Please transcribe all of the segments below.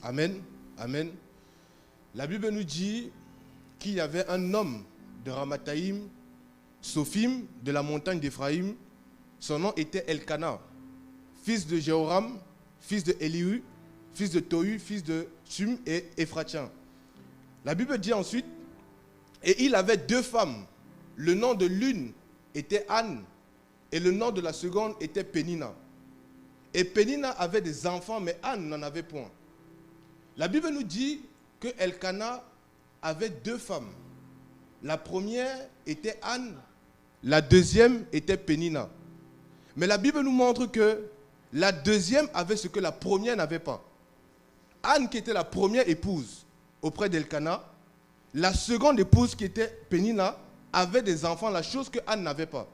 Amen. Amen. La Bible nous dit qu'il y avait un homme de Ramathaïm, Sophim, de la montagne d'Éphraïm. Son nom était Elkana, fils de Jéhoram, fils de Elihu, fils de Tohu, fils de Sum et Ephratien. La Bible dit ensuite, et il avait 2 femmes. Le nom de l'une était Anne et le nom de la seconde était Pénina. Et Pénina avait des enfants, mais Anne n'en avait point. La Bible nous dit que Elkana avait 2 femmes. La première était Anne, la deuxième était Pénina. Mais la Bible nous montre que la deuxième avait ce que la première n'avait pas. Anne, qui était la première épouse auprès d'Elkana, la seconde épouse qui était Pénina, avait des enfants, la chose que Anne n'avait pas.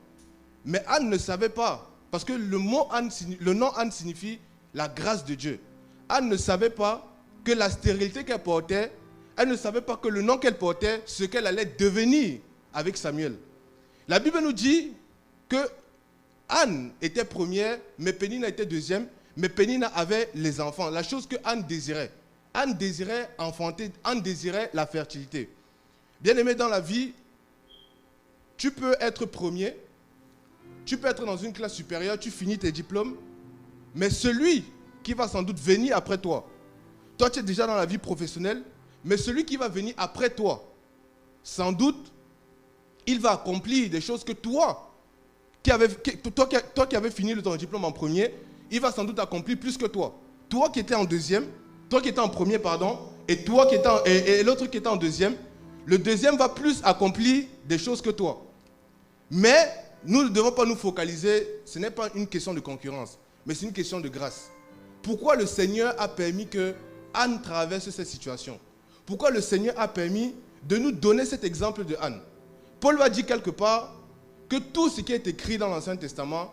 Mais Anne ne savait pas, parce que le nom Anne signifie la grâce de Dieu. Anne ne savait pas que la stérilité qu'elle portait, elle ne savait pas que le nom qu'elle portait, ce qu'elle allait devenir avec Samuel. La Bible nous dit que Anne était première, mais Pénina était deuxième, mais Pénina avait les enfants, la chose que Anne désirait. Anne désirait enfanter, Anne désirait la fertilité. Bien aimé, dans la vie, tu peux être premier, tu peux être dans une classe supérieure, tu finis tes diplômes, mais celui qui va sans doute venir après toi, toi tu es déjà dans la vie professionnelle, mais celui qui va venir après toi, sans doute, il va accomplir des choses que toi qui avais fini ton diplôme en premier, il va sans doute accomplir plus que toi. Toi qui étais en deuxième, toi qui étais en premier, pardon, et l'autre qui était en deuxième, le deuxième va plus accomplir des choses que toi. Mais nous ne devons pas nous focaliser, ce n'est pas une question de concurrence, mais c'est une question de grâce. Pourquoi le Seigneur a permis que Anne traverse cette situation? Pourquoi le Seigneur a permis de nous donner cet exemple de Anne? Paul va dire quelque part que tout ce qui est écrit dans l'Ancien Testament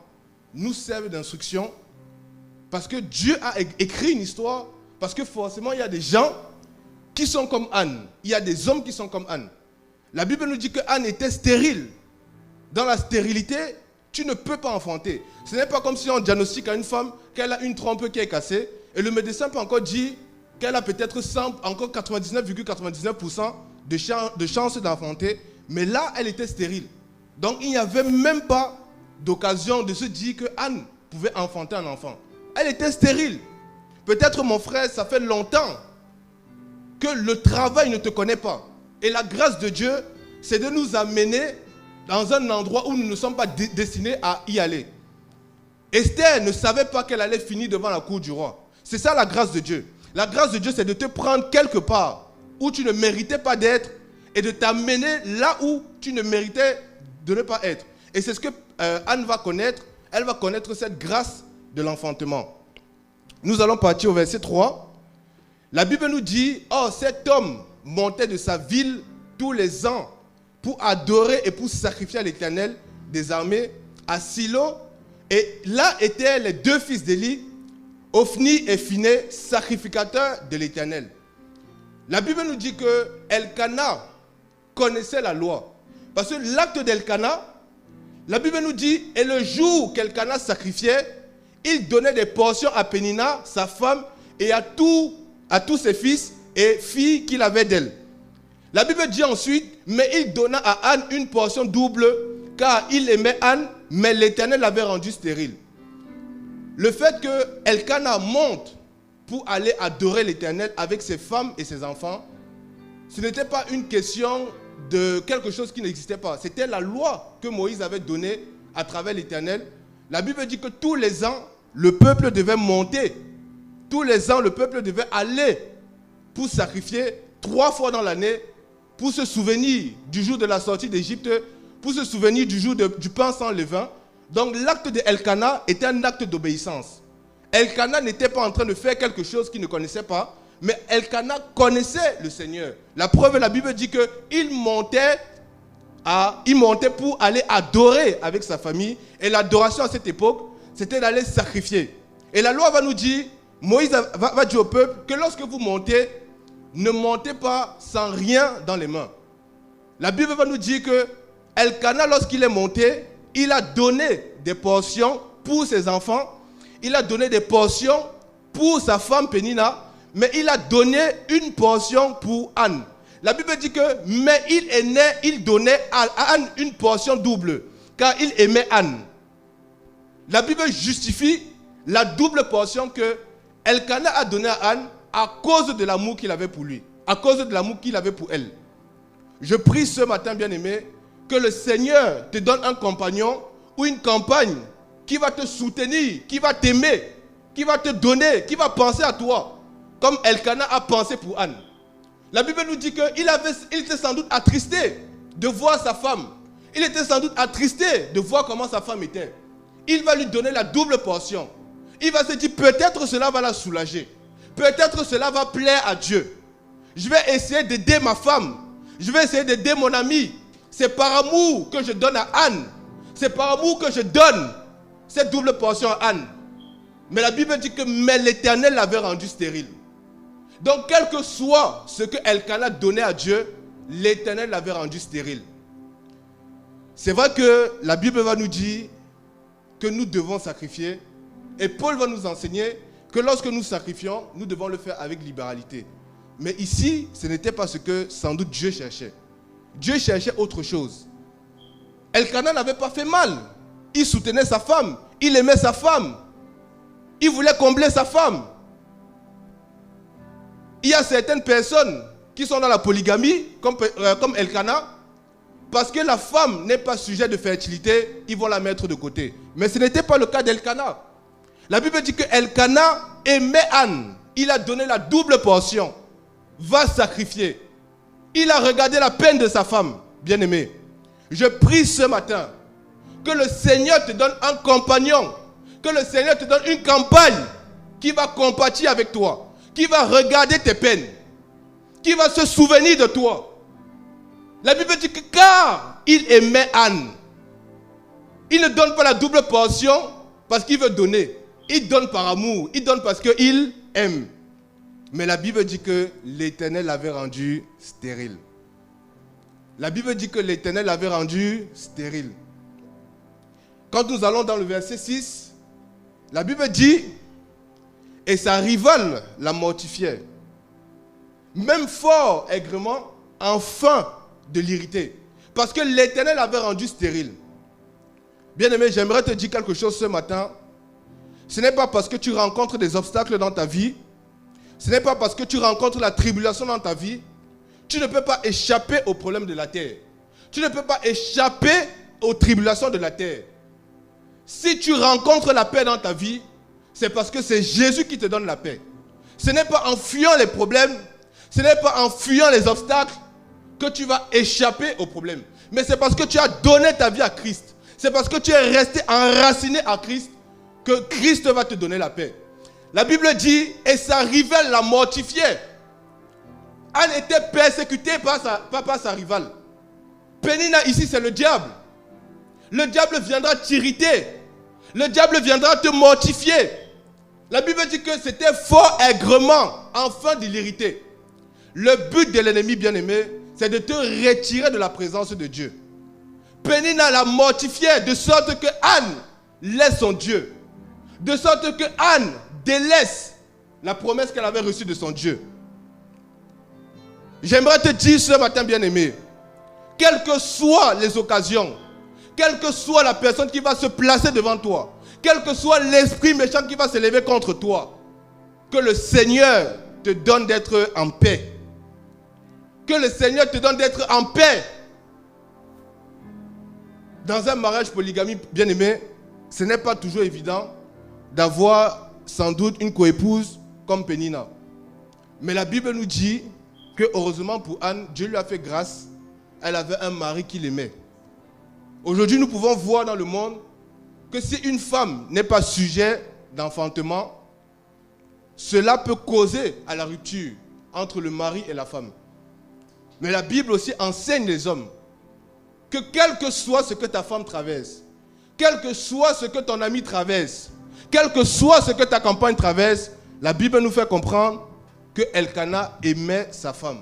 nous serve d'instruction parce que Dieu a écrit une histoire, parce que forcément il y a des gens qui sont comme Anne, il y a des hommes qui sont comme Anne. La Bible nous dit que Anne était stérile. Dans la stérilité, tu ne peux pas enfanter. Ce n'est pas comme si on diagnostique à une femme qu'elle a une trompe qui est cassée et le médecin peut encore dire qu'elle a peut-être encore 99,99% de chance d'enfanter, mais là, elle était stérile. Donc, il n'y avait même pas d'occasion de se dire que Anne pouvait enfanter un enfant. Elle était stérile. Peut-être, mon frère, ça fait longtemps que le travail ne te connaît pas. Et la grâce de Dieu, c'est de nous amener dans un endroit où nous ne sommes pas destinés à y aller. Esther ne savait pas qu'elle allait finir devant la cour du roi. C'est ça la grâce de Dieu. La grâce de Dieu, c'est de te prendre quelque part où tu ne méritais pas d'être et de t'amener là où tu ne méritais de ne pas être. Et c'est ce que Anne va connaître. Elle va connaître cette grâce de l'enfantement. Nous allons partir au verset 3. La Bible nous dit, « Oh, cet homme montait de sa ville tous les ans pour adorer et pour sacrifier à l'Éternel des armées à Silo. Et là étaient les 2 fils d'Élie, Ophni et Phiné, sacrificateurs de l'Éternel. » La Bible nous dit que Elkana connaissait la loi. Parce que l'acte d'Elkana, la Bible nous dit, et le jour qu'Elkana sacrifiait, il donnait des portions à Pénina, sa femme, et à tous ses fils et filles qu'il avait d'elle. La Bible dit ensuite, mais il donna à Anne une portion double, car il aimait Anne, mais l'Éternel l'avait rendue stérile. Le fait que Elkana monte pour aller adorer l'Éternel avec ses femmes et ses enfants, ce n'était pas une question de quelque chose qui n'existait pas. C'était la loi que Moïse avait donnée à travers l'Éternel. La Bible dit que tous les ans, le peuple devait monter. Tous les ans, le peuple devait aller pour sacrifier 3 fois dans l'année, pour se souvenir du jour de la sortie d'Égypte, pour se souvenir du jour du pain sans levain. Donc l'acte de Elkana était un acte d'obéissance. Elkana n'était pas en train de faire quelque chose qu'il ne connaissait pas, mais Elkana connaissait le Seigneur. La preuve, la Bible dit qu'il montait pour aller adorer avec sa famille. Et l'adoration à cette époque, c'était d'aller sacrifier. Et la loi va nous dire, Moïse va dire au peuple que lorsque vous montez, ne montez pas sans rien dans les mains. La Bible va nous dire que Elkana, lorsqu'il est monté, il a donné des portions pour ses enfants. Il a donné des portions pour sa femme Pénina. mais il a donné une portion pour Anne. La Bible dit que, mais il donnait à Anne une portion double, car il aimait Anne. La Bible justifie la double portion que Elkana a donnée à Anne à cause de l'amour qu'il avait pour lui, à cause de l'amour qu'il avait pour elle. Je prie ce matin, bien-aimé, que le Seigneur te donne un compagnon ou une compagne qui va te soutenir, qui va t'aimer, qui va te donner, qui va penser à toi, comme Elkana a pensé pour Anne. La Bible nous dit qu'il était sans doute attristé de voir sa femme. Il était sans doute attristé de voir comment sa femme était. Il va lui donner la double portion. Il va se dire, peut-être cela va la soulager. Peut-être cela va plaire à Dieu. Je vais essayer d'aider ma femme. Je vais essayer d'aider mon ami. C'est par amour que je donne à Anne. C'est par amour que je donne cette double portion à Anne. Mais la Bible dit que mais l'Éternel l'avait rendu stérile. Donc quel que soit ce que Elkana donnait à Dieu, l'Éternel l'avait rendu stérile. C'est vrai que la Bible va nous dire que nous devons sacrifier. Et Paul va nous enseigner que lorsque nous sacrifions, nous devons le faire avec libéralité. Mais ici, ce n'était pas ce que sans doute Dieu cherchait. Dieu cherchait autre chose. Elkana n'avait pas fait mal. Il soutenait sa femme. Il aimait sa femme. Il voulait combler sa femme. Il y a certaines personnes qui sont dans la polygamie, comme Elkana, parce que la femme n'est pas sujet de fertilité, ils vont la mettre de côté. Mais ce n'était pas le cas d'Elkana. La Bible dit que Elkana aimait Anne. Il a donné la double portion. Va sacrifier. Il a regardé la peine de sa femme, bien-aimé. Je prie ce matin que le Seigneur te donne un compagnon, que le Seigneur te donne une campagne qui va compatir avec toi, qui va regarder tes peines, qui va se souvenir de toi. La Bible dit que car il aimait Anne, il ne donne pas la double portion parce qu'il veut donner. Il donne par amour, il donne parce qu'il aime. Mais la Bible dit que l'Éternel l'avait rendu stérile. La Bible dit que l'Éternel l'avait rendu stérile. Quand nous allons dans le verset 6, la Bible dit, et sa rivale la mortifiait, même fort aigrement, enfin de l'irriter, parce que l'Éternel l'avait rendu stérile. Bien-aimé, j'aimerais te dire quelque chose ce matin. Ce n'est pas parce que tu rencontres des obstacles dans ta vie, ce n'est pas parce que tu rencontres la tribulation dans ta vie, tu ne peux pas échapper aux problèmes de la terre. Tu ne peux pas échapper aux tribulations de la terre. Si tu rencontres la paix dans ta vie, c'est parce que c'est Jésus qui te donne la paix. Ce n'est pas en fuyant les problèmes, ce n'est pas en fuyant les obstacles que tu vas échapper aux problèmes. Mais c'est parce que tu as donné ta vie à Christ. C'est parce que tu es resté enraciné à Christ que Christ va te donner la paix. La Bible dit, et sa rivale la mortifiait. Anne était persécutée par sa rivale. Pénina ici, c'est le diable. Le diable viendra t'irriter. Le diable viendra te mortifier. La Bible dit que c'était fort aigrement, afin de l'irriter. Le but de l'ennemi bien-aimé, c'est de te retirer de la présence de Dieu. Pénina la mortifiait de sorte que Anne laisse son Dieu. De sorte que Anne délaisse la promesse qu'elle avait reçue de son Dieu. J'aimerais te dire ce matin, bien-aimé, quelles que soient les occasions, quelle que soit la personne qui va se placer devant toi, quel que soit l'esprit méchant qui va se lever contre toi, que le Seigneur te donne d'être en paix. Que le Seigneur te donne d'être en paix. Dans un mariage polygamie, bien-aimé, ce n'est pas toujours évident d'avoir sans doute une coépouse comme Pénina. Mais la Bible nous dit que heureusement pour Anne, Dieu lui a fait grâce. Elle avait un mari qui l'aimait. Aujourd'hui, nous pouvons voir dans le monde que si une femme n'est pas sujet d'enfantement, cela peut causer à la rupture entre le mari et la femme. Mais la Bible aussi enseigne les hommes que quel que soit ce que ta femme traverse, quel que soit ce que ton ami traverse, quel que soit ce que ta compagne traverse, la Bible nous fait comprendre que Elkana aimait sa femme.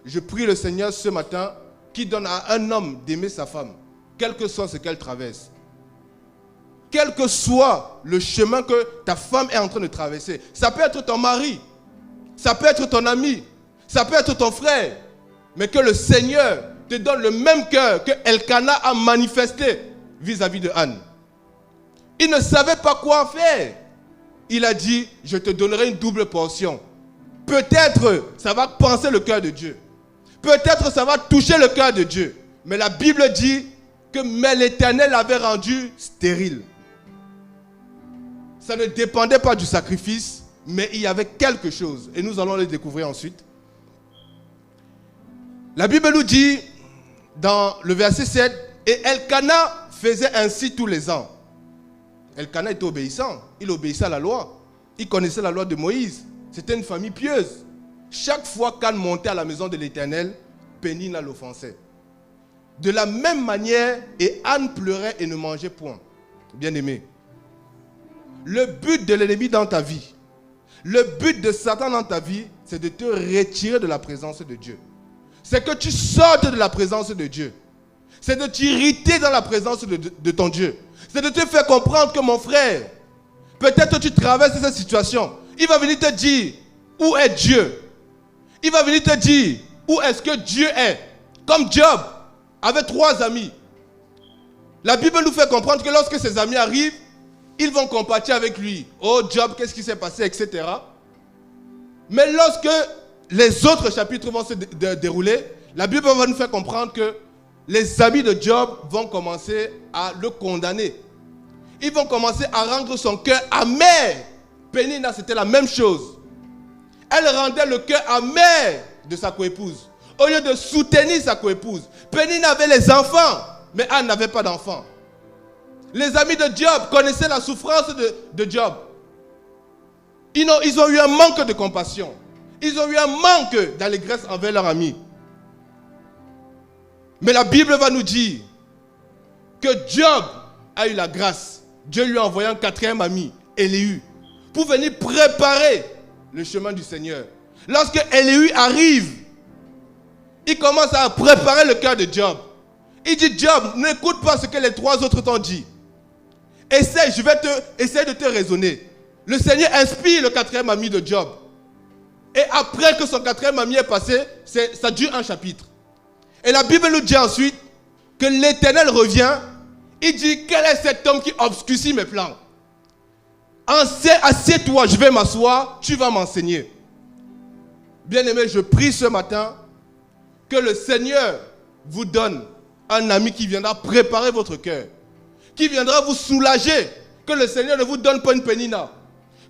Je prie le Seigneur ce matin qui donne à un homme d'aimer sa femme, quel que soit ce qu'elle traverse. Quel que soit le chemin que ta femme est en train de traverser. Ça peut être ton mari, ça peut être ton ami, ça peut être ton frère, mais que le Seigneur te donne le même cœur que Elkana a manifesté vis-à-vis de Anne. Il ne savait pas quoi faire. Il a dit, je te donnerai une double portion. Peut-être ça va penser le cœur de Dieu. Peut-être ça va toucher le cœur de Dieu. Mais la Bible dit que l'Éternel l'avait rendu stérile. Ça ne dépendait pas du sacrifice, mais il y avait quelque chose. Et nous allons le découvrir ensuite. La Bible nous dit, dans le verset 7, et Elkana faisait ainsi tous les ans. Elkana était obéissant. Il obéissait à la loi. Il connaissait la loi de Moïse. C'était une famille pieuse. Chaque fois qu'Anne montait à la maison de l'Éternel, Pénina l'offensait. De la même manière, et Anne pleurait et ne mangeait point. Bien-aimé, le but de l'ennemi dans ta vie, le but de Satan dans ta vie, c'est de te retirer de la présence de Dieu. C'est que tu sortes de la présence de Dieu. C'est de t'irriter dans la présence de ton Dieu. C'est de te faire comprendre que mon frère, peut-être tu traverses cette situation. Il va venir te dire, où est Dieu? Il va venir te dire, où est-ce que Dieu est? Comme Job avait 3 amis. La Bible nous fait comprendre que lorsque ses amis arrivent, ils vont compatir avec lui. Oh Job, qu'est-ce qui s'est passé, etc. Mais lorsque les autres chapitres vont se dérouler, la Bible va nous faire comprendre que les amis de Job vont commencer à le condamner. Ils vont commencer à rendre son cœur amer. Pénina, c'était la même chose. Elle rendait le cœur amer de sa coépouse. Au lieu de soutenir sa coépouse. Pénina avait les enfants, mais Anne n'avait pas d'enfants. Les amis de Job connaissaient la souffrance de Job. Ils ont eu un manque de compassion. Ils ont eu un manque d'allégresse envers leurs amis. Mais la Bible va nous dire que Job a eu la grâce. Dieu lui a envoyé un 4e ami, Élihu, pour venir préparer le chemin du Seigneur. Lorsque Élihu arrive, il commence à préparer le cœur de Job. Il dit, Job, n'écoute pas ce que les 3 autres t'ont dit. Essaye de te raisonner. Le Seigneur inspire le 4e ami de Job. Et après que son 4e ami est passé, ça dure un chapitre. Et la Bible nous dit ensuite que l'Éternel revient. Il dit, quel est cet homme qui obscurcit mes plans? Assieds-toi, je vais m'asseoir, tu vas m'enseigner. Bien-aimé, je prie ce matin que le Seigneur vous donne un ami qui viendra préparer votre cœur, qui viendra vous soulager, que le Seigneur ne vous donne pas une Pénina,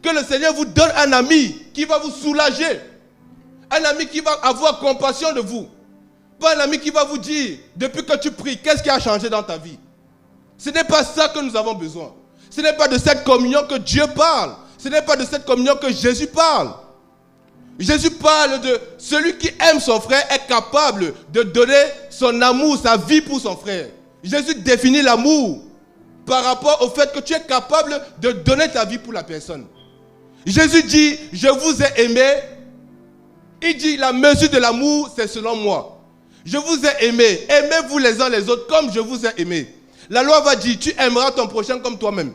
que le Seigneur vous donne un ami qui va vous soulager, un ami qui va avoir compassion de vous, pas un ami qui va vous dire, depuis que tu pries, qu'est-ce qui a changé dans ta vie? Ce n'est pas ça que nous avons besoin. Ce n'est pas de cette communion que Dieu parle. Ce n'est pas de cette communion que Jésus parle. Jésus parle de celui qui aime son frère est capable de donner son amour, sa vie pour son frère. Jésus définit l'amour par rapport au fait que tu es capable de donner ta vie pour la personne. Jésus dit, je vous ai aimé. Il dit, la mesure de l'amour, c'est selon moi. Je vous ai aimé. Aimez-vous les uns les autres comme je vous ai aimé. La loi va dire, tu aimeras ton prochain comme toi-même.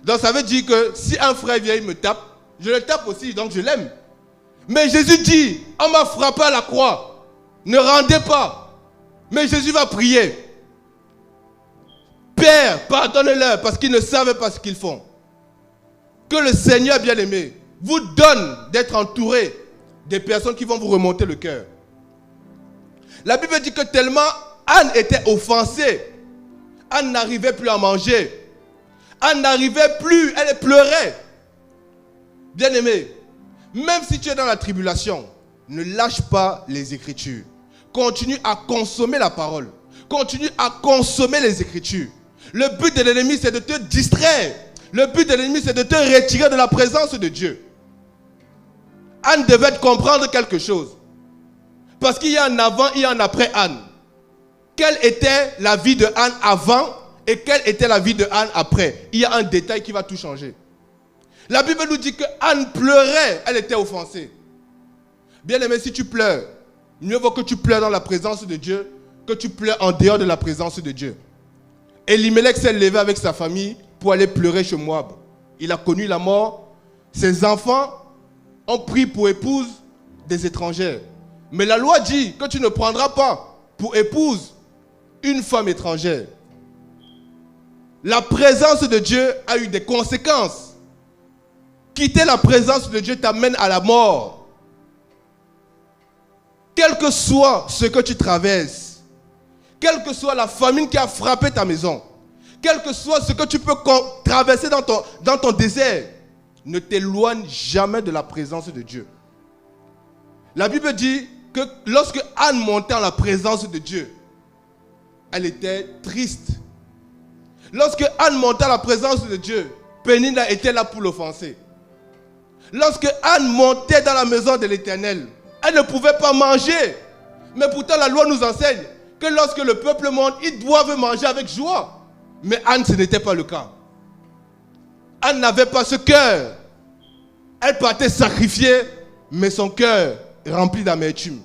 Donc ça veut dire que si un frère vient, il me tape, je le tape aussi, donc je l'aime. Mais Jésus dit, on m'a frappé à la croix. Ne rendez pas. Mais Jésus va prier. Père, pardonne-leur parce qu'ils ne savent pas ce qu'ils font. Que le Seigneur bien-aimé vous donne d'être entouré des personnes qui vont vous remonter le cœur. La Bible dit que tellement Anne était offensée, Anne n'arrivait plus à manger. Anne n'arrivait plus, elle pleurait. Bien-aimé, même si tu es dans la tribulation, ne lâche pas les Écritures. Continue à consommer la parole. Continue à consommer les Écritures. Le but de l'ennemi, c'est de te distraire. Le but de l'ennemi, c'est de te retirer de la présence de Dieu. Anne devait comprendre quelque chose. Parce qu'il y a un avant et un après Anne. Quelle était la vie de Anne avant et quelle était la vie de Anne après? Il y a un détail qui va tout changer. La Bible nous dit que Anne pleurait, elle était offensée. Bien aimé, si tu pleures, mieux vaut que tu pleures dans la présence de Dieu que tu pleures en dehors de la présence de Dieu. Elimelech s'est levé avec sa famille pour aller pleurer chez Moab. Il a connu la mort. Ses enfants ont pris pour épouse des étrangères. Mais la loi dit que tu ne prendras pas pour épouse une femme étrangère. La présence de Dieu a eu des conséquences. Quitter la présence de Dieu t'amène à la mort. Quel que soit ce que tu traverses, quelle que soit la famine qui a frappé ta maison, quel que soit ce que tu peux traverser dans ton désert, ne t'éloigne jamais de la présence de Dieu. La Bible dit que lorsque Anne montait en la présence de Dieu, elle était triste. Lorsque Anne montait à la présence de Dieu, Pénina était là pour l'offenser. Lorsque Anne montait dans la maison de l'Éternel, elle ne pouvait pas manger. Mais pourtant la loi nous enseigne que lorsque le peuple monte, ils doivent manger avec joie. Mais Anne, ce n'était pas le cas. Anne n'avait pas ce cœur. Elle partait sacrifier, mais son cœur rempli d'amertume.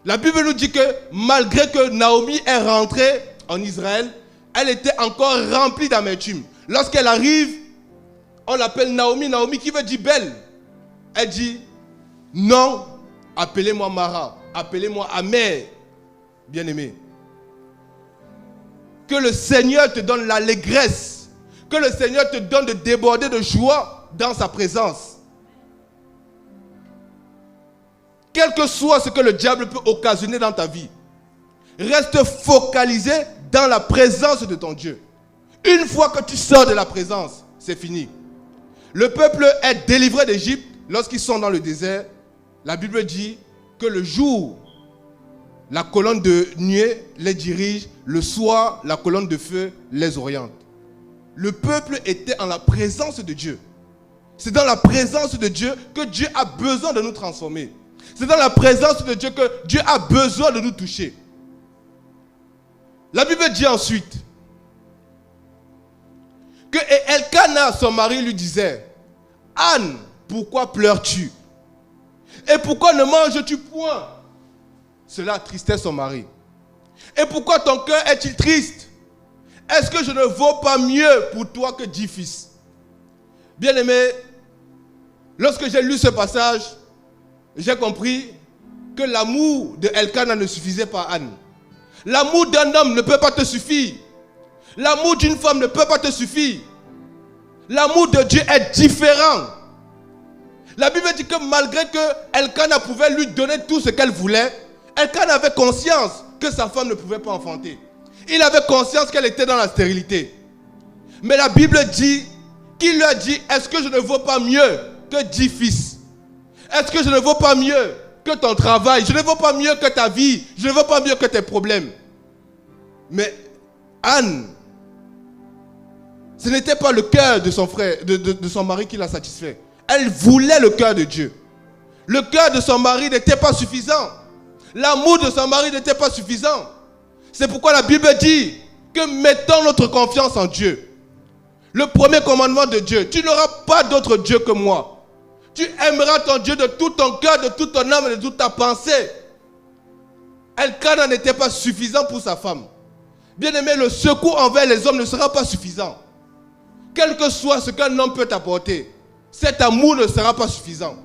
La Bible nous dit que malgré que Naomi est rentrée en Israël, elle était encore remplie d'amertume. Lorsqu'elle arrive, on l'appelle Naomi, Naomi qui veut dire belle. Elle dit, non, appelez-moi Mara, appelez-moi amère, bien-aimé. Que le Seigneur te donne l'allégresse, que le Seigneur te donne de déborder de joie dans sa présence. Quel que soit ce que le diable peut occasionner dans ta vie, reste focalisé dans la présence de ton Dieu. Une fois que tu sors de la présence, c'est fini. Le peuple est délivré d'Égypte lorsqu'ils sont dans le désert. La Bible dit que le jour, la colonne de nuée les dirige, le soir, la colonne de feu les oriente. Le peuple était en la présence de Dieu. C'est dans la présence de Dieu que Dieu a besoin de nous transformer. C'est dans la présence de Dieu que Dieu a besoin de nous toucher. La Bible dit ensuite que Elkana, son mari, lui disait, Anne, pourquoi pleures-tu? Et pourquoi ne manges-tu point? Cela attristait son mari. Et pourquoi ton cœur est-il triste? Est-ce que je ne vaux pas mieux pour toi que 10 fils? Bien-aimé, lorsque j'ai lu ce passage, j'ai compris que l'amour de Elkana ne suffisait pas à Anne. L'amour d'un homme ne peut pas te suffire. L'amour d'une femme ne peut pas te suffire. L'amour de Dieu est différent. La Bible dit que malgré que Elkana pouvait lui donner tout ce qu'elle voulait, Elkana avait conscience que sa femme ne pouvait pas enfanter. Il avait conscience qu'elle était dans la stérilité. Mais la Bible dit qu'il lui a dit, est-ce que je ne vaux pas mieux que 10 fils? Est-ce que je ne vaux pas mieux que ton travail? Je ne vaux pas mieux que ta vie? Je ne vaux pas mieux que tes problèmes? Mais Anne, ce n'était pas le cœur de son frère, de son mari qui l'a satisfait. Elle voulait le cœur de Dieu. Le cœur de son mari n'était pas suffisant. L'amour de son mari n'était pas suffisant. C'est pourquoi la Bible dit que mettons notre confiance en Dieu. Le premier commandement de Dieu, tu n'auras pas d'autre Dieu que moi. Tu aimeras ton Dieu de tout ton cœur, de toute ton âme et de toute ta pensée. Elkana n'était pas suffisant pour sa femme. Bien-aimé, le secours envers les hommes ne sera pas suffisant. Quel que soit ce qu'un homme peut t'apporter, cet amour ne sera pas suffisant.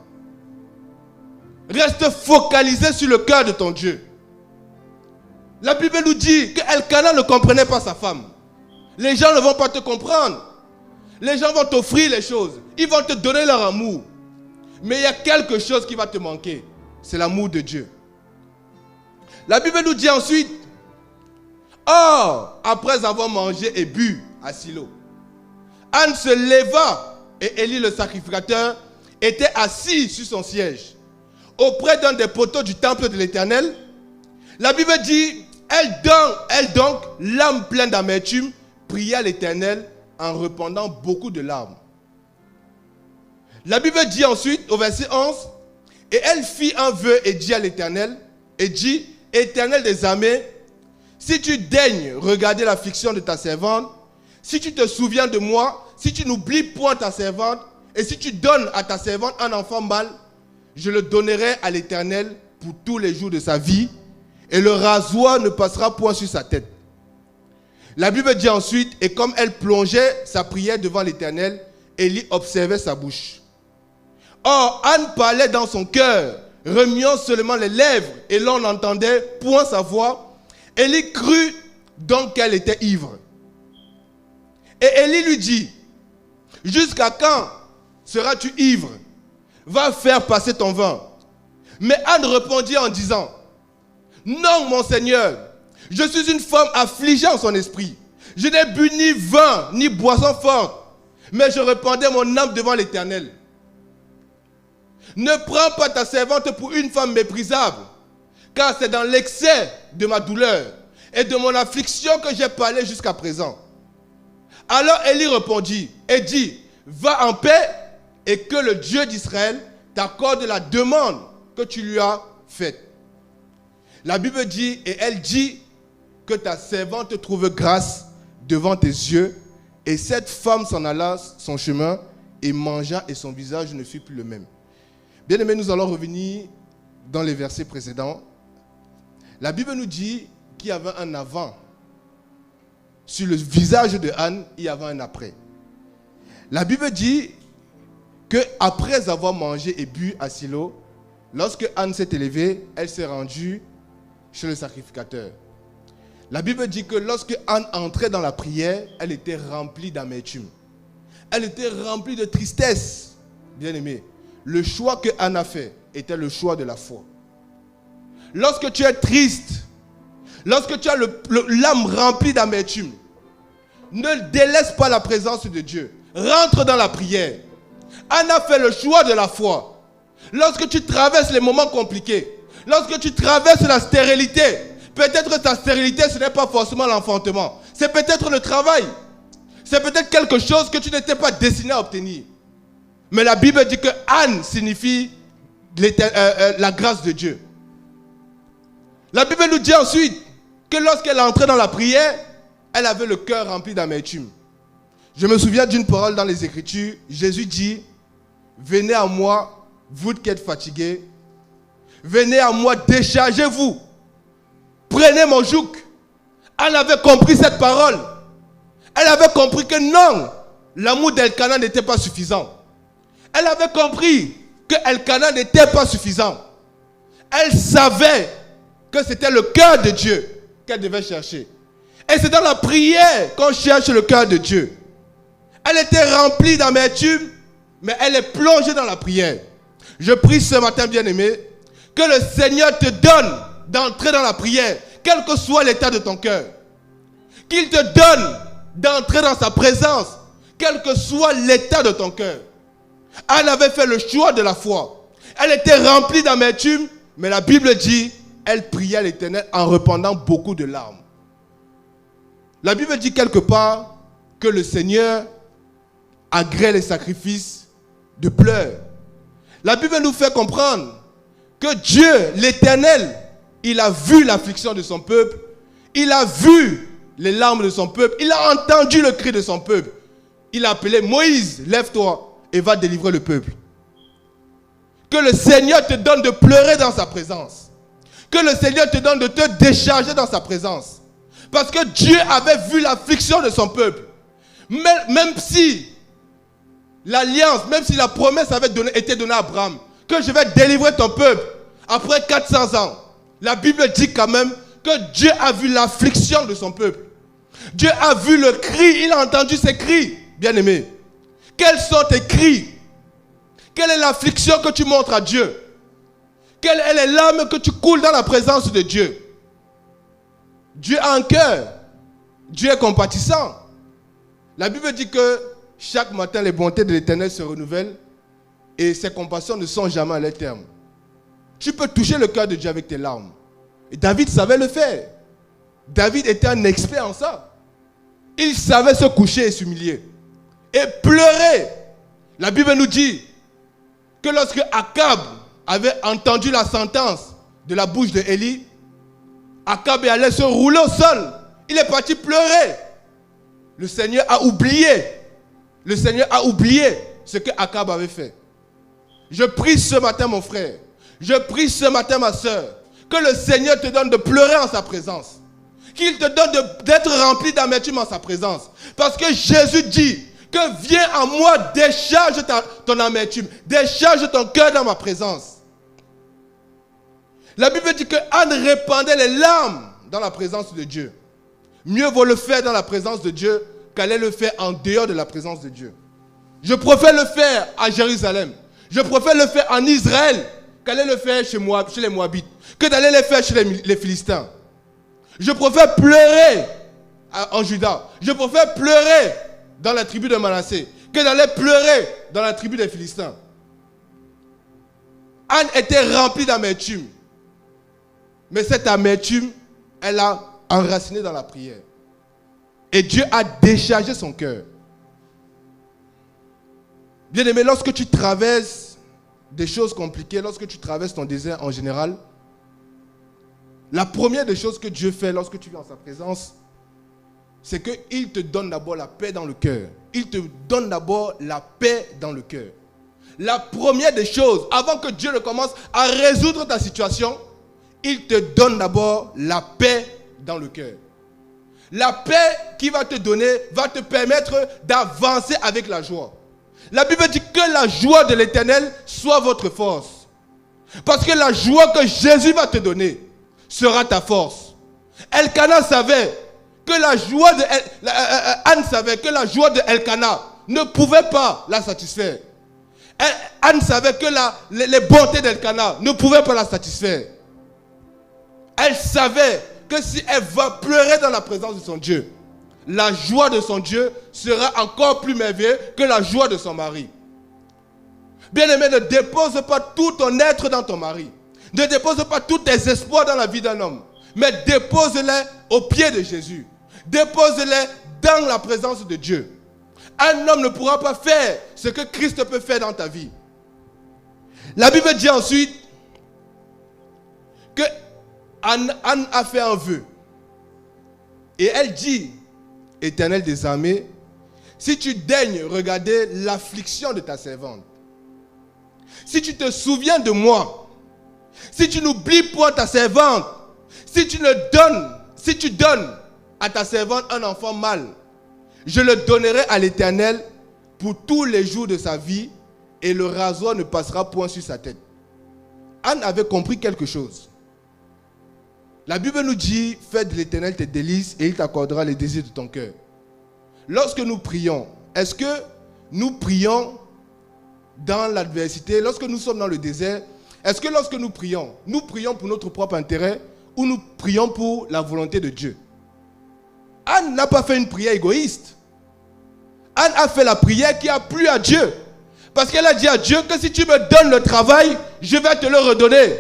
Reste focalisé sur le cœur de ton Dieu. La Bible nous dit qu'Elkana ne comprenait pas sa femme. Les gens ne vont pas te comprendre. Les gens vont t'offrir les choses. Ils vont te donner leur amour. Mais il y a quelque chose qui va te manquer. C'est l'amour de Dieu. La Bible nous dit ensuite, or, après avoir mangé et bu à Silo, Anne se leva et Élie le sacrificateur était assis sur son siège auprès d'un des poteaux du temple de l'Éternel. La Bible dit, elle donc, l'âme pleine d'amertume, pria l'Éternel en répandant beaucoup de larmes. La Bible dit ensuite, au verset 11, et elle fit un vœu et dit à l'Éternel, et dit, Éternel des armées, si tu daignes regarder l'affliction de ta servante, si tu te souviens de moi, si tu n'oublies point ta servante, et si tu donnes à ta servante un enfant mâle, je le donnerai à l'Éternel pour tous les jours de sa vie, et le rasoir ne passera point sur sa tête. La Bible dit ensuite, et comme elle plongeait sa prière devant l'Éternel, Élie observait sa bouche. Or, Anne parlait dans son cœur remuant seulement les lèvres, et l'on n'entendait point sa voix. Élie crut donc qu'elle était ivre. Et Élie lui dit, jusqu'à quand seras-tu ivre? Va faire passer ton vin. Mais Anne répondit en disant, non, mon Seigneur, je suis une femme affligée en son esprit. Je n'ai bu ni vin, ni boisson forte, mais je répandais mon âme devant l'Éternel. Ne prends pas ta servante pour une femme méprisable, car c'est dans l'excès de ma douleur et de mon affliction que j'ai parlé jusqu'à présent. Alors Élie répondit et dit, va en paix et que le Dieu d'Israël t'accorde la demande que tu lui as faite. La Bible dit, et elle dit, que ta servante trouve grâce devant tes yeux. Et cette femme s'en alla son chemin et mangea et son visage ne fut plus le même. Bien aimés, nous allons revenir dans les versets précédents. La Bible nous dit qu'il y avait un avant. Sur le visage de Anne, il y avait un après. La Bible dit qu'après avoir mangé et bu à Silo, lorsque Anne s'est élevée, elle s'est rendue chez le sacrificateur. La Bible dit que lorsque Anne entrait dans la prière, elle était remplie d'amertume. Elle était remplie de tristesse. Bien aimé, le choix que Anne a fait était le choix de la foi. Lorsque tu es triste, lorsque tu as l'âme remplie d'amertume, ne délaisse pas la présence de Dieu. Rentre dans la prière. Anne a fait le choix de la foi. Lorsque tu traverses les moments compliqués, lorsque tu traverses la stérilité, peut-être ta stérilité, ce n'est pas forcément l'enfantement. C'est peut-être le travail. C'est peut-être quelque chose que tu n'étais pas destiné à obtenir. Mais la Bible dit que Anne signifie la grâce de Dieu. La Bible nous dit ensuite que lorsqu'elle entrait dans la prière, elle avait le cœur rempli d'amertume. Je me souviens d'une parole dans les Écritures. Jésus dit, venez à moi, vous qui êtes fatigués. Venez à moi, déchargez-vous. Prenez mon joug. Elle avait compris cette parole. Elle avait compris que non, l'amour d'Elkana n'était pas suffisant. Elle avait compris que Elkana n'était pas suffisant. Elle savait que c'était le cœur de Dieu qu'elle devait chercher. Et c'est dans la prière qu'on cherche le cœur de Dieu. Elle était remplie d'amertume, mais elle est plongée dans la prière. Je prie ce matin, bien-aimé, que le Seigneur te donne d'entrer dans la prière, quel que soit l'état de ton cœur. Qu'il te donne d'entrer dans sa présence, quel que soit l'état de ton cœur. Anne avait fait le choix de la foi. Elle était remplie d'amertume, mais la Bible dit, elle priait à l'Éternel en répandant beaucoup de larmes. La Bible dit quelque part que le Seigneur agrée les sacrifices de pleurs. La Bible nous fait comprendre que Dieu, l'Éternel, il a vu l'affliction de son peuple, il a vu les larmes de son peuple, il a entendu le cri de son peuple. Il a appelé Moïse, lève-toi et va délivrer le peuple. Que le Seigneur te donne de pleurer dans sa présence. Que le Seigneur te donne de te décharger dans sa présence. Parce que Dieu avait vu l'affliction de son peuple. Même si l'alliance, même si la promesse avait été donnée à Abraham, que je vais délivrer ton peuple après 400 ans, la Bible dit quand même que Dieu a vu l'affliction de son peuple. Dieu a vu le cri, il a entendu ses cris, bien-aimé. Quels sont tes cris? Quelle est l'affliction que tu montres à Dieu? Quelle est les larmes que tu coules dans la présence de Dieu? Dieu a un cœur. Dieu est compatissant. La Bible dit que chaque matin, les bontés de l'Éternel se renouvellent et ses compassions ne sont jamais à leur terme. Tu peux toucher le cœur de Dieu avec tes larmes. Et David savait le faire. David était un expert en ça. Il savait se coucher et s'humilier. Et pleurer. La Bible nous dit que lorsque Akab avait entendu la sentence de la bouche de Élie, Akab est allé se rouler au sol. Il est parti pleurer. Le Seigneur a oublié. Le Seigneur a oublié ce que Akab avait fait. Je prie ce matin, mon frère. Je prie ce matin, ma soeur, que le Seigneur te donne de pleurer en sa présence. Qu'il te donne d'être rempli d'amertume en sa présence. Parce que Jésus dit que viens à moi, décharge ton amertume. Décharge ton cœur dans ma présence. La Bible dit que Anne répandait les larmes dans la présence de Dieu. Mieux vaut le faire dans la présence de Dieu qu'aller le faire en dehors de la présence de Dieu. Je préfère le faire à Jérusalem. Je préfère le faire en Israël qu'aller le faire chez les Moabites, que d'aller le faire chez les Philistins. Je préfère pleurer en Juda. Je préfère pleurer dans la tribu de Manassé que d'aller pleurer dans la tribu des Philistins. Anne était remplie d'amertume. Mais cette amertume, elle a enraciné dans la prière. Et Dieu a déchargé son cœur. Bien-aimé, lorsque tu traverses des choses compliquées, lorsque tu traverses ton désert en général, la première des choses que Dieu fait lorsque tu viens en sa présence, c'est qu'il te donne d'abord la paix dans le cœur. Il te donne d'abord la paix dans le cœur. La première des choses, avant que Dieu ne commence à résoudre ta situation, il te donne d'abord la paix dans le cœur. La paix qu'il va te donner va te permettre d'avancer avec la joie. La Bible dit que la joie de l'Éternel soit votre force. Parce que la joie que Jésus va te donner sera ta force. Elkana savait que la joie de Anne savait que la joie de Elkana ne pouvait pas la satisfaire. Anne savait que les bontés d'Elkana ne pouvaient pas la satisfaire. Elle savait que si elle va pleurer dans la présence de son Dieu, la joie de son Dieu sera encore plus merveilleuse que la joie de son mari. Bien-aimé, ne dépose pas tout ton être dans ton mari. Ne dépose pas tous tes espoirs dans la vie d'un homme. Mais dépose-les aux pieds de Jésus. Dépose-les dans la présence de Dieu. Un homme ne pourra pas faire ce que Christ peut faire dans ta vie. La Bible dit ensuite que Anne a fait un vœu. Et elle dit, Éternel des armées, si tu daignes regarder l'affliction de ta servante, si tu te souviens de moi, si tu n'oublies pas ta servante, si tu donnes à ta servante un enfant mâle, je le donnerai à l'Éternel pour tous les jours de sa vie et le rasoir ne passera point sur sa tête. Anne avait compris quelque chose. La Bible nous dit, fais de l'Éternel tes délices et il t'accordera les désirs de ton cœur. Lorsque nous prions, est-ce que nous prions dans l'adversité, lorsque nous sommes dans le désert, est-ce que lorsque nous prions pour notre propre intérêt ou nous prions pour la volonté de Dieu? Anne n'a pas fait une prière égoïste. Anne a fait la prière qui a plu à Dieu. Parce qu'elle a dit à Dieu que si tu me donnes le travail, je vais te le redonner.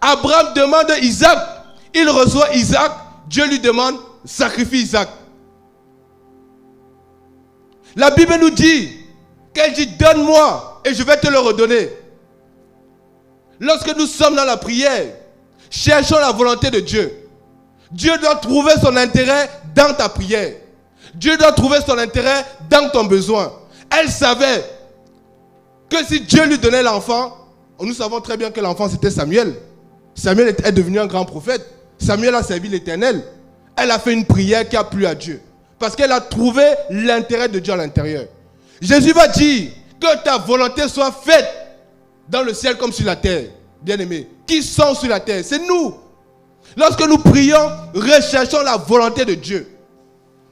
Abraham demande Isaac, il reçoit Isaac, Dieu lui demande, sacrifie Isaac. La Bible nous dit qu'elle dit, donne-moi et je vais te le redonner. Lorsque nous sommes dans la prière, cherchons la volonté de Dieu. Dieu doit trouver son intérêt dans ta prière. Dieu doit trouver son intérêt dans ton besoin. Elle savait que si Dieu lui donnait l'enfant, nous savons très bien que l'enfant c'était Samuel. Samuel est devenu un grand prophète. Samuel a servi l'Éternel. Elle a fait une prière qui a plu à Dieu. Parce qu'elle a trouvé l'intérêt de Dieu à l'intérieur. Jésus va dire que ta volonté soit faite dans le ciel comme sur la terre. Bien-aimés, qui sont sur la terre? C'est nous. Lorsque nous prions, recherchons la volonté de Dieu.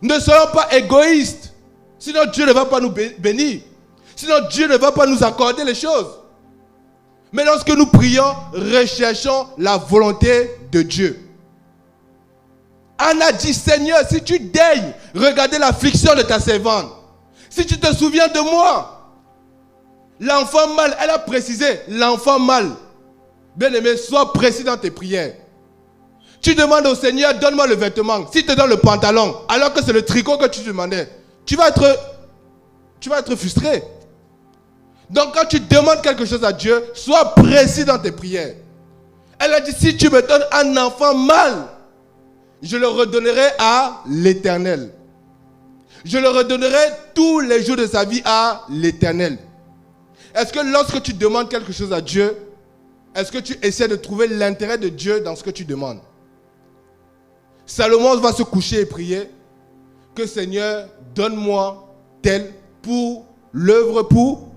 Ne soyons pas égoïstes. Sinon Dieu ne va pas nous bénir. Sinon Dieu ne va pas nous accorder les choses. Mais lorsque nous prions, recherchons la volonté de Dieu. Anne a dit, Seigneur, si tu daignes regarder l'affliction de ta servante, si tu te souviens de moi, l'enfant mâle, elle a précisé, l'enfant mâle, bien-aimé, sois précis dans tes prières. Tu demandes au Seigneur, donne-moi le vêtement. S'il te donne le pantalon, alors que c'est le tricot que tu demandais, tu vas être frustré. Donc quand tu demandes quelque chose à Dieu, sois précis dans tes prières. Elle a dit, si tu me donnes un enfant mâle, je le redonnerai à l'Éternel. Je le redonnerai tous les jours de sa vie à l'Éternel. Est-ce que lorsque tu demandes quelque chose à Dieu, est-ce que tu essaies de trouver l'intérêt de Dieu dans ce que tu demandes? Salomon va se coucher et prier que Seigneur, donne-moi tel pour l'œuvre pour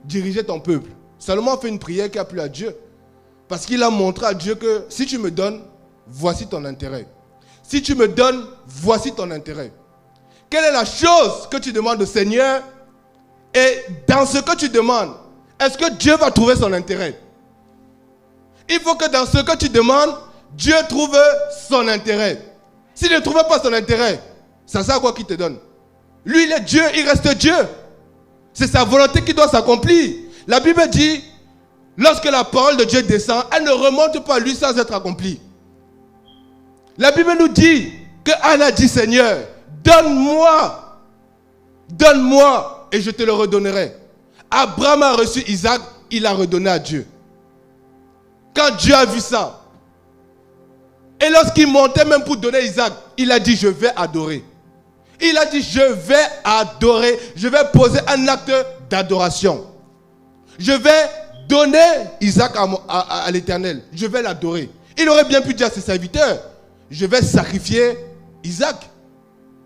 diriger ton peuple. Salomon fait une prière qui a plu à Dieu. Parce qu'il a montré à Dieu que si tu me donnes, voici ton intérêt. Si tu me donnes, voici ton intérêt. Quelle est la chose que tu demandes au Seigneur? Et dans ce que tu demandes, est-ce que Dieu va trouver son intérêt? Il faut que dans ce que tu demandes, Dieu trouve son intérêt. S'il ne trouve pas son intérêt, c'est ça quoi qu'il te donne. Lui, il est Dieu, il reste Dieu. C'est sa volonté qui doit s'accomplir. La Bible dit, lorsque la parole de Dieu descend, elle ne remonte pas à lui sans être accomplie. La Bible nous dit que Anne a dit, Seigneur, donne-moi, donne-moi et je te le redonnerai. Abraham a reçu Isaac, il a redonné à Dieu. Quand Dieu a vu ça, et lorsqu'il montait même pour donner Isaac, il a dit, je vais adorer. Il a dit, je vais adorer, je vais poser un acte d'adoration. Je vais donner Isaac à l'Éternel, je vais l'adorer. Il aurait bien pu dire à ses serviteurs, je vais sacrifier Isaac.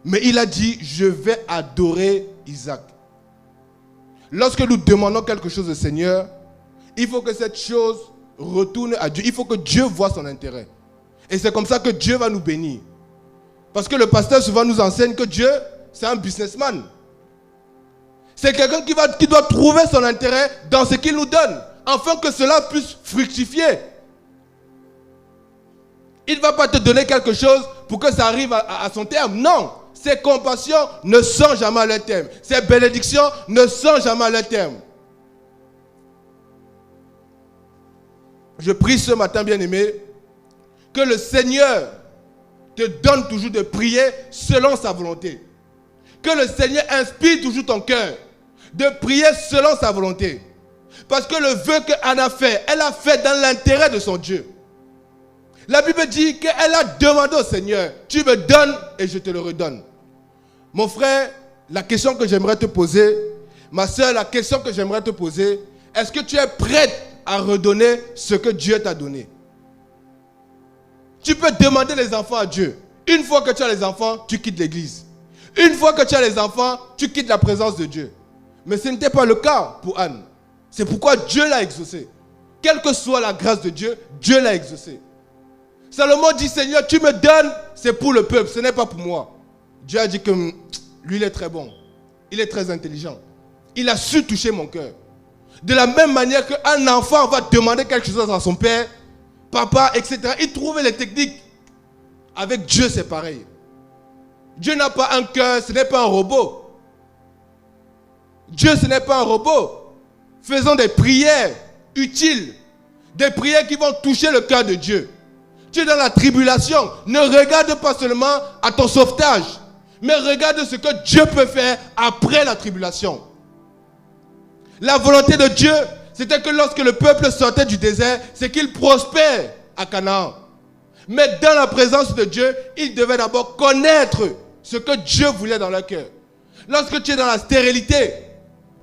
Mais il a dit, je vais adorer Isaac. Lorsque nous demandons quelque chose au Seigneur, il faut que cette chose retourne à Dieu. Il faut que Dieu voie son intérêt. Et c'est comme ça que Dieu va nous bénir. Parce que le pasteur souvent nous enseigne que Dieu, c'est un businessman. C'est quelqu'un qui doit trouver son intérêt dans ce qu'il nous donne, afin que cela puisse fructifier. Il ne va pas te donner quelque chose pour que ça arrive à son terme. Non. Ses compassions ne sont jamais à leur terme. Ses bénédictions ne sont jamais à leur terme. Je prie ce matin, bien-aimé, que le Seigneur te donne toujours de prier selon sa volonté. Que le Seigneur inspire toujours ton cœur de prier selon sa volonté. Parce que le vœu qu'Anne a fait, elle a fait dans l'intérêt de son Dieu. La Bible dit qu'elle a demandé au Seigneur, tu me donnes et je te le redonne. Mon frère, la question que j'aimerais te poser, ma soeur, la question que j'aimerais te poser, est-ce que tu es prête à redonner ce que Dieu t'a donné? Tu peux demander les enfants à Dieu. Une fois que tu as les enfants, tu quittes l'église. Une fois que tu as les enfants, tu quittes la présence de Dieu. Mais ce n'était pas le cas pour Anne. C'est pourquoi Dieu l'a exaucé. Quelle que soit la grâce de Dieu, Dieu l'a exaucé. Salomon dit, Seigneur, tu me donnes, c'est pour le peuple, ce n'est pas pour moi. Dieu a dit que lui, il est très bon. Il est très intelligent. Il a su toucher mon cœur. De la même manière qu'un enfant va demander quelque chose à son père, papa, etc. Il trouve les techniques. Avec Dieu, c'est pareil. Dieu n'a pas un cœur, ce n'est pas un robot. Dieu, ce n'est pas un robot. Faisons des prières utiles. Des prières qui vont toucher le cœur de Dieu. Tu es dans la tribulation. Ne regarde pas seulement à ton sauvetage, mais regarde ce que Dieu peut faire après la tribulation. La volonté de Dieu, c'était que lorsque le peuple sortait du désert, c'est qu'il prospère à Canaan. Mais dans la présence de Dieu, ils devaient d'abord connaître ce que Dieu voulait dans leur cœur. Lorsque tu es dans la stérilité,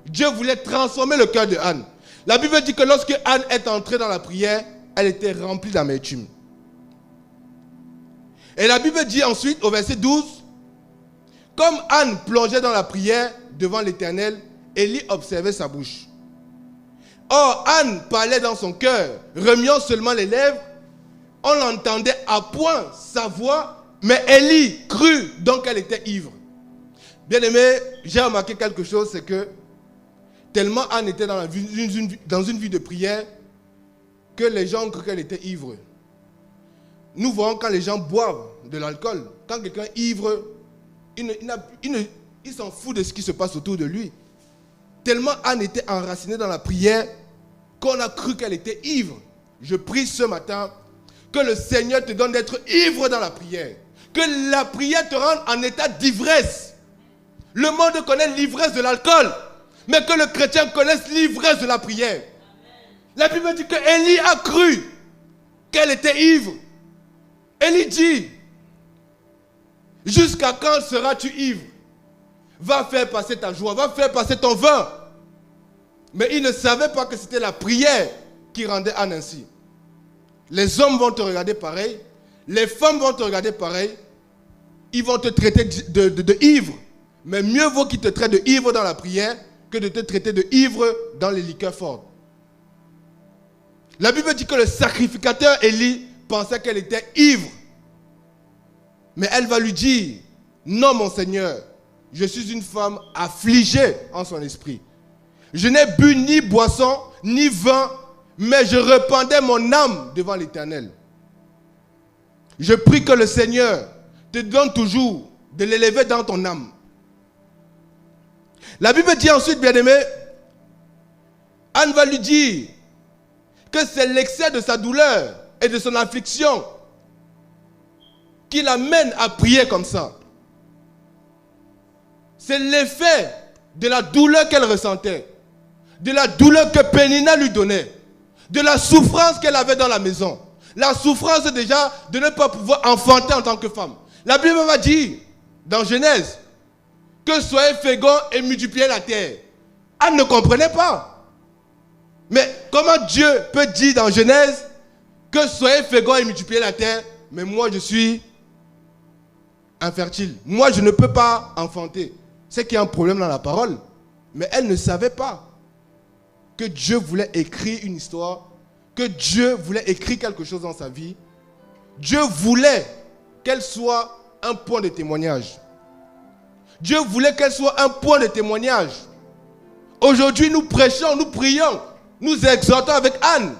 Dieu voulait transformer le cœur de Anne. La Bible dit que lorsque Anne est entrée dans la prière, elle était remplie d'amertume. Et la Bible dit ensuite, au verset 12, comme Anne plongeait dans la prière devant l'Éternel, Élie observait sa bouche. Or, Anne parlait dans son cœur, remuant seulement les lèvres. On l'entendait à point sa voix, mais Élie crut donc qu'elle était ivre. Bien aimé, j'ai remarqué quelque chose, c'est que tellement Anne était dans une vie de prière que les gens ont cru qu'elle était ivre. Nous voyons quand les gens boivent de l'alcool, quand quelqu'un est ivre, il s'en fout de ce qui se passe autour de lui. Tellement Anne était enracinée dans la prière qu'on a cru qu'elle était ivre. Je prie ce matin que le Seigneur te donne d'être ivre dans la prière. Que la prière te rende en état d'ivresse. Le monde connaît l'ivresse de l'alcool, mais que le chrétien connaisse l'ivresse de la prière. La Bible dit que Élie a cru qu'elle était ivre. Élie dit, jusqu'à quand seras-tu ivre? Va faire passer ta joie, va faire passer ton vin. Mais il ne savait pas que c'était la prière qui rendait Anne ainsi. Les hommes vont te regarder pareil, les femmes vont te regarder pareil, ils vont te traiter de ivre. Mais mieux vaut qu'ils te traitent de ivre dans la prière que de te traiter de ivre dans les liqueurs fortes. La Bible dit que le sacrificateur Élie pensait qu'elle était ivre. Mais elle va lui dire, non mon Seigneur, je suis une femme affligée en son esprit. Je n'ai bu ni boisson, ni vin, mais je répandais mon âme devant l'Éternel. Je prie que le Seigneur te donne toujours de l'élever dans ton âme. La Bible dit ensuite, bien-aimé, Anne va lui dire que c'est l'excès de sa douleur et de son affliction qui l'amène à prier comme ça. C'est l'effet de la douleur qu'elle ressentait, de la douleur que Pénina lui donnait, de la souffrance qu'elle avait dans la maison. La souffrance déjà de ne pas pouvoir enfanter en tant que femme. La Bible va dire, dans Genèse, que soyez féconds et multipliez la terre. Anne ne comprenait pas. Mais comment Dieu peut dire dans Genèse que soyez féconds et multipliez la terre, mais moi je suis infertile. Moi je ne peux pas enfanter. C'est qu'il y a un problème dans la parole. Mais elle ne savait pas que Dieu voulait écrire une histoire, que Dieu voulait écrire quelque chose dans sa vie. Dieu voulait qu'elle soit un point de témoignage. Dieu voulait qu'elle soit un point de témoignage. Aujourd'hui, nous prêchons, nous prions, nous exhortons avec Anne.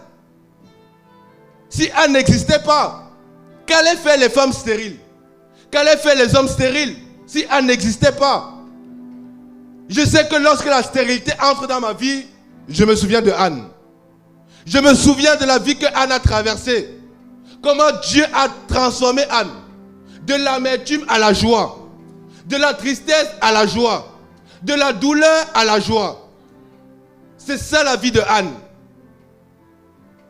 Si Anne n'existait pas, qu'allaient faire les femmes stériles? Qu'allaient faire les hommes stériles si Anne n'existait pas? Je sais que lorsque la stérilité entre dans ma vie, je me souviens de Anne. Je me souviens de la vie que Anne a traversée. Comment Dieu a transformé Anne. De l'amertume à la joie. De la tristesse à la joie. De la douleur à la joie. C'est ça la vie de Anne.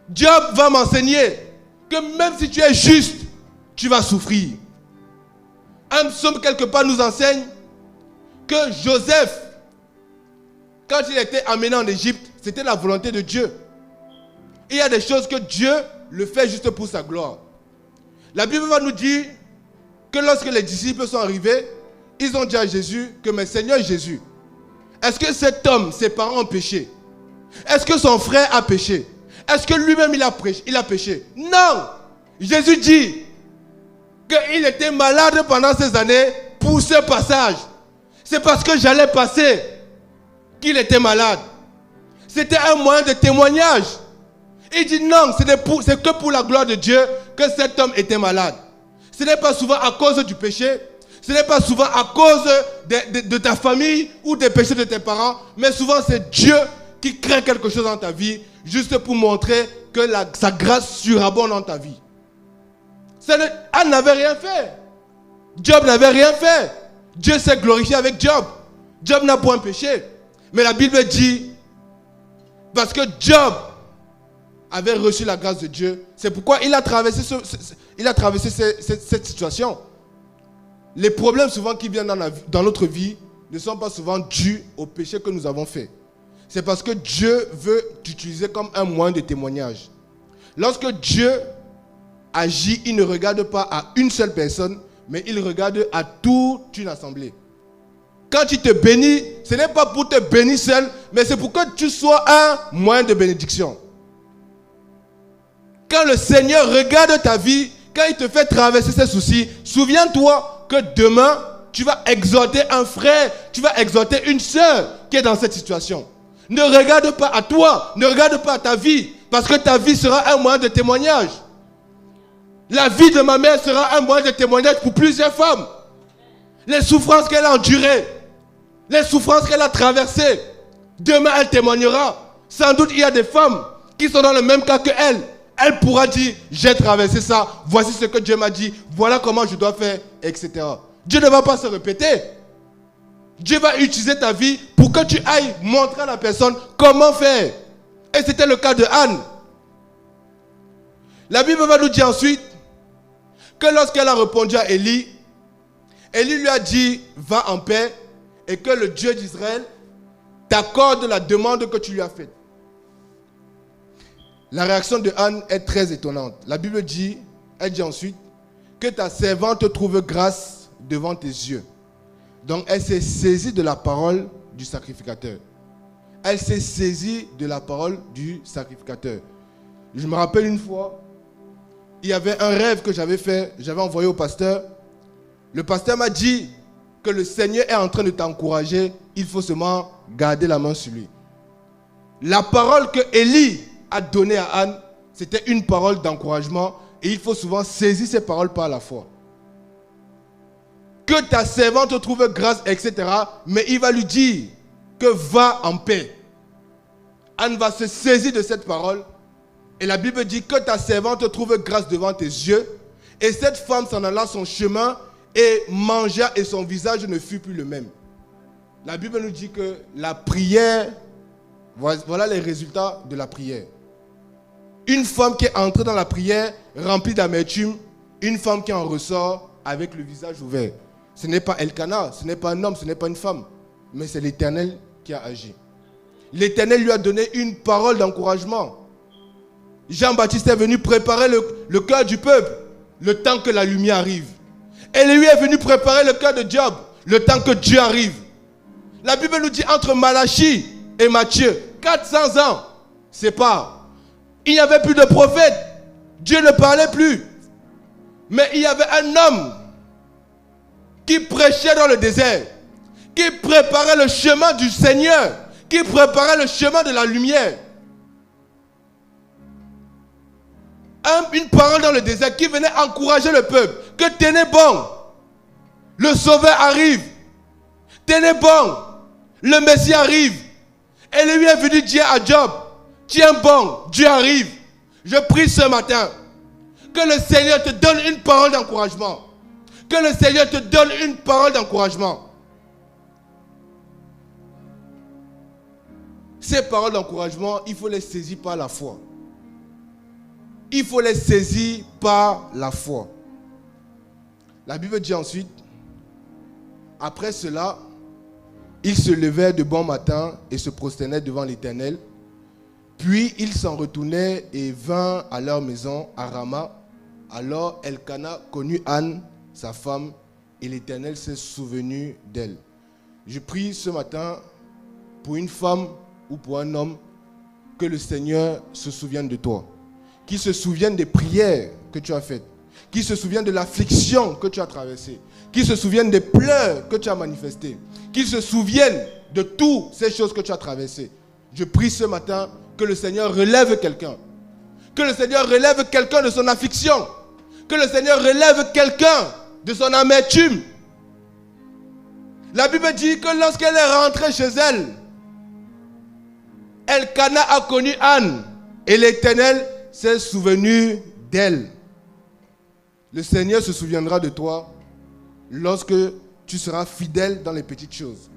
Dieu va m'enseigner que même si tu es juste, tu vas souffrir. Un psaume quelque part nous enseigne que Joseph, quand il était amené en Égypte, c'était la volonté de Dieu. Il y a des choses que Dieu le fait juste pour sa gloire. La Bible va nous dire que lorsque les disciples sont arrivés, ils ont dit à Jésus que, mais Seigneur Jésus, est-ce que cet homme, ses parents ont péché? Est-ce que son frère a péché? Est-ce que lui-même il a péché? Non! Jésus dit qu'il était malade pendant ces années pour ce passage. C'est parce que j'allais passer qu'il était malade. C'était un moyen de témoignage. Il dit non, c'est que pour la gloire de Dieu que cet homme était malade. Ce n'est pas souvent à cause du péché. Ce n'est pas souvent à cause de ta famille ou des péchés de tes parents. Mais souvent c'est Dieu qui crée quelque chose dans ta vie juste pour montrer que sa grâce surabonde dans ta vie. Anne n'avait rien fait. Job n'avait rien fait. Dieu s'est glorifié avec Job. Job n'a point péché. Mais la Bible dit, parce que Job avait reçu la grâce de Dieu, c'est pourquoi il a traversé cette situation. Les problèmes souvent qui viennent dans notre vie ne sont pas souvent dus au péché que nous avons fait. C'est parce que Dieu veut t'utiliser comme un moyen de témoignage. Lorsque Dieu agit, il ne regarde pas à une seule personne, mais il regarde à toute une assemblée. Quand il te bénit, ce n'est pas pour te bénir seul, mais c'est pour que tu sois un moyen de bénédiction. Quand le Seigneur regarde ta vie, quand il te fait traverser ses soucis, souviens-toi que demain, tu vas exhorter un frère, tu vas exhorter une sœur qui est dans cette situation. Ne regarde pas à toi, ne regarde pas à ta vie, parce que ta vie sera un moyen de témoignage. La vie de ma mère sera un moyen de témoignage pour plusieurs femmes. Les souffrances qu'elle a endurées, les souffrances qu'elle a traversées, demain elle témoignera. Sans doute il y a des femmes qui sont dans le même cas que elle. Elle pourra dire, j'ai traversé ça, voici ce que Dieu m'a dit, voilà comment je dois faire, etc. Dieu ne va pas se répéter. Dieu va utiliser ta vie pour que tu ailles montrer à la personne comment faire. Et c'était le cas de Anne. La Bible va nous dire ensuite que lorsqu'elle a répondu à Élie, Élie lui a dit, va en paix et que le Dieu d'Israël t'accorde la demande que tu lui as faite. La réaction de Anne est très étonnante. La Bible dit, elle dit ensuite, que ta servante trouve grâce devant tes yeux. Donc elle s'est saisie de la parole du sacrificateur. Elle s'est saisie de la parole du sacrificateur. Je me rappelle une fois, il y avait un rêve que j'avais fait, j'avais envoyé au pasteur. Le pasteur m'a dit que le Seigneur est en train de t'encourager, il faut seulement garder la main sur lui. La parole que Élie a donnée à Anne, c'était une parole d'encouragement et il faut souvent saisir ces paroles par la foi. Que ta servante trouve grâce, etc. Mais il va lui dire que va en paix. Anne va se saisir de cette parole et la Bible dit que ta servante trouve grâce devant tes yeux. Et cette femme s'en alla son chemin et mangea et son visage ne fut plus le même. La Bible nous dit que la prière, voilà les résultats de la prière. Une femme qui est entrée dans la prière remplie d'amertume, une femme qui en ressort avec le visage ouvert. Ce n'est pas Elkana, ce n'est pas un homme, ce n'est pas une femme, mais c'est l'Éternel qui a agi. L'Éternel lui a donné une parole d'encouragement. Jean-Baptiste est venu préparer le cœur du peuple, le temps que la lumière arrive. Et lui est venu préparer le cœur de Job, le temps que Dieu arrive. La Bible nous dit entre Malachie et Matthieu, 400 ans, c'est pas. Il n'y avait plus de prophète. Dieu ne parlait plus. Mais il y avait un homme qui prêchait dans le désert, qui préparait le chemin du Seigneur, qui préparait le chemin de la lumière. Une parole dans le désert qui venait encourager le peuple. Que tenez bon, le Sauveur arrive. Tenez bon, le Messie arrive. Et lui est venu dire à Job, tiens bon, Dieu arrive. Je prie ce matin que le Seigneur te donne une parole d'encouragement. Que le Seigneur te donne une parole d'encouragement. Ces paroles d'encouragement, il faut les saisir par la foi. Il faut les saisir par la foi. La Bible dit ensuite, après cela, il se levait de bon matin et se prosternait devant l'Éternel. Puis il s'en retournait et vint à leur maison à Rama. Alors Elkana connut Anne, sa femme, et l'Éternel s'est souvenu d'elle. Je prie ce matin pour une femme ou pour un homme que le Seigneur se souvienne de toi. Qui se souvienne des prières que tu as faites, qui se souvienne de l'affliction que tu as traversée, qui se souvienne des pleurs que tu as manifestés, qui se souvienne de toutes ces choses que tu as traversées. Je prie ce matin que le Seigneur relève quelqu'un, que le Seigneur relève quelqu'un de son affliction, que le Seigneur relève quelqu'un de son amertume. La Bible dit que lorsqu'elle est rentrée chez elle, Elkana a connu Anne et l'Éternel s'est souvenu d'elle. Le Seigneur se souviendra de toi lorsque tu seras fidèle dans les petites choses.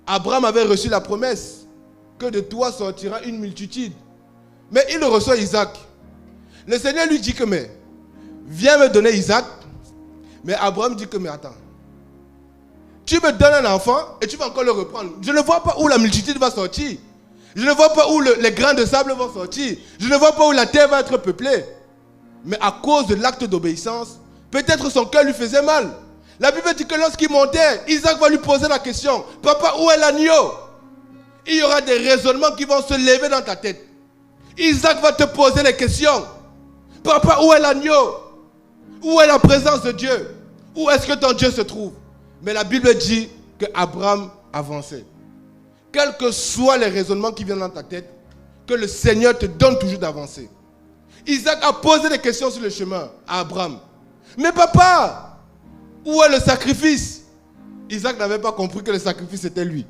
Abraham avait reçu la promesse que de toi sortira une multitude. Mais il reçoit Isaac. Le Seigneur lui dit que mais viens me donner Isaac. Mais Abraham dit que mais attends. Tu me donnes un enfant et tu vas encore le reprendre. Je ne vois pas où la multitude va sortir. Je ne vois pas où les grains de sable vont sortir. Je ne vois pas où la terre va être peuplée. Mais à cause de l'acte d'obéissance, peut-être son cœur lui faisait mal. La Bible dit que lorsqu'il montait, Isaac va lui poser la question. Papa, où est l'agneau? Il y aura des raisonnements qui vont se lever dans ta tête. Isaac va te poser les questions. Papa, où est l'agneau? Où est la présence de Dieu? Où est-ce que ton Dieu se trouve? Mais la Bible dit que Abraham avançait. Quels que soient les raisonnements qui viennent dans ta tête, que le Seigneur te donne toujours d'avancer. Isaac a posé des questions sur le chemin à Abraham. Mais papa, où est le sacrifice? Isaac n'avait pas compris que le sacrifice était lui.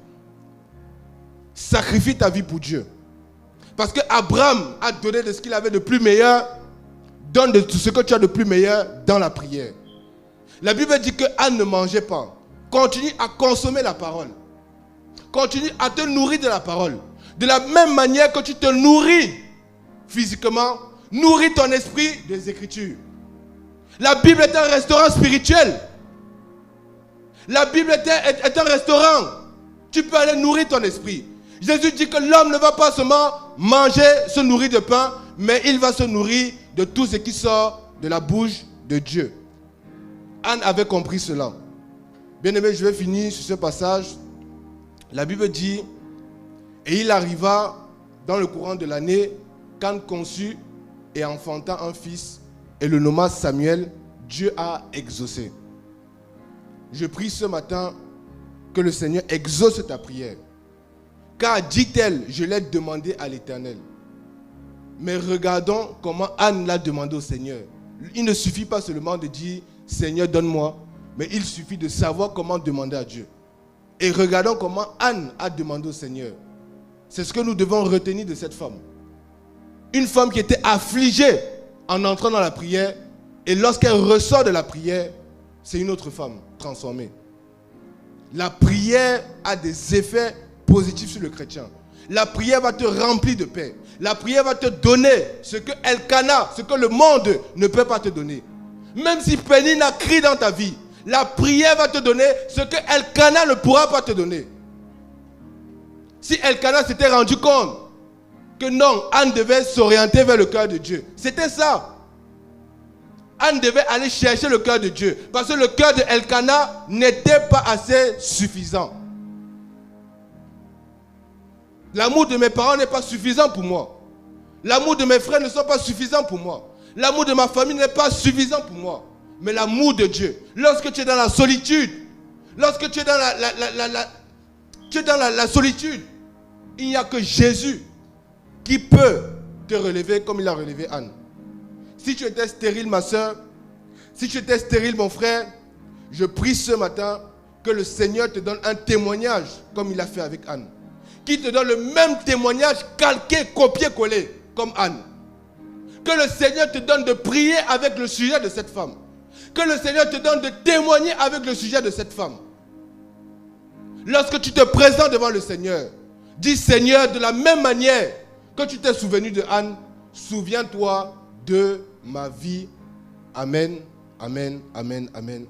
Sacrifie ta vie pour Dieu. Parce que Abraham a donné de ce qu'il avait de plus meilleur. Donne de tout ce que tu as de plus meilleur dans la prière. La Bible dit que Anne ne mangeait pas. Continue à consommer la parole. Continue à te nourrir de la parole. De la même manière que tu te nourris physiquement, nourris ton esprit des Écritures. La Bible est un restaurant spirituel. La Bible est un restaurant. Tu peux aller nourrir ton esprit. Jésus dit que l'homme ne va pas seulement manger, se nourrir de pain, mais il va se nourrir de tout ce qui sort de la bouche de Dieu. Anne avait compris cela. Bien-aimé, je vais finir sur ce passage. La Bible dit, et il arriva dans le courant de l'année qu'Anne conçut et enfanta un fils et le nomma Samuel, Dieu a exaucé. Je prie ce matin que le Seigneur exauce ta prière. Car dit-elle, je l'ai demandé à l'Éternel. Mais regardons comment Anne l'a demandé au Seigneur. Il ne suffit pas seulement de dire, Seigneur, donne-moi, mais il suffit de savoir comment demander à Dieu. Et regardons comment Anne a demandé au Seigneur. C'est ce que nous devons retenir de cette femme. Une femme qui était affligée en entrant dans la prière, et lorsqu'elle ressort de la prière, c'est une autre femme transformée. La prière a des effets positifs sur le chrétien. La prière va te remplir de paix. La prière va te donner ce que Elkana, ce que le monde ne peut pas te donner. Même si Pénina crie dans ta vie, la prière va te donner ce que Elkana ne pourra pas te donner. Si Elkana s'était rendu compte que non, Anne devait s'orienter vers le cœur de Dieu. C'était ça. Anne devait aller chercher le cœur de Dieu. Parce que le cœur de Elkana n'était pas assez suffisant. L'amour de mes parents n'est pas suffisant pour moi. L'amour de mes frères ne sont pas suffisants pour moi. L'amour de ma famille n'est pas suffisant pour moi. Mais l'amour de Dieu, lorsque tu es dans la solitude, lorsque tu es dans la solitude, il n'y a que Jésus qui peut te relever comme il a relevé Anne. Si tu étais stérile, ma soeur, si tu étais stérile, mon frère, je prie ce matin que le Seigneur te donne un témoignage comme il a fait avec Anne. Qu'il te donne le même témoignage calqué, copié-collé comme Anne. Que le Seigneur te donne de prier avec le sujet de cette femme. Que le Seigneur te donne de témoigner avec le sujet de cette femme. Lorsque tu te présentes devant le Seigneur, dis Seigneur, de la même manière que tu t'es souvenu de Anne, souviens-toi de ma vie. Amen, amen, amen, amen.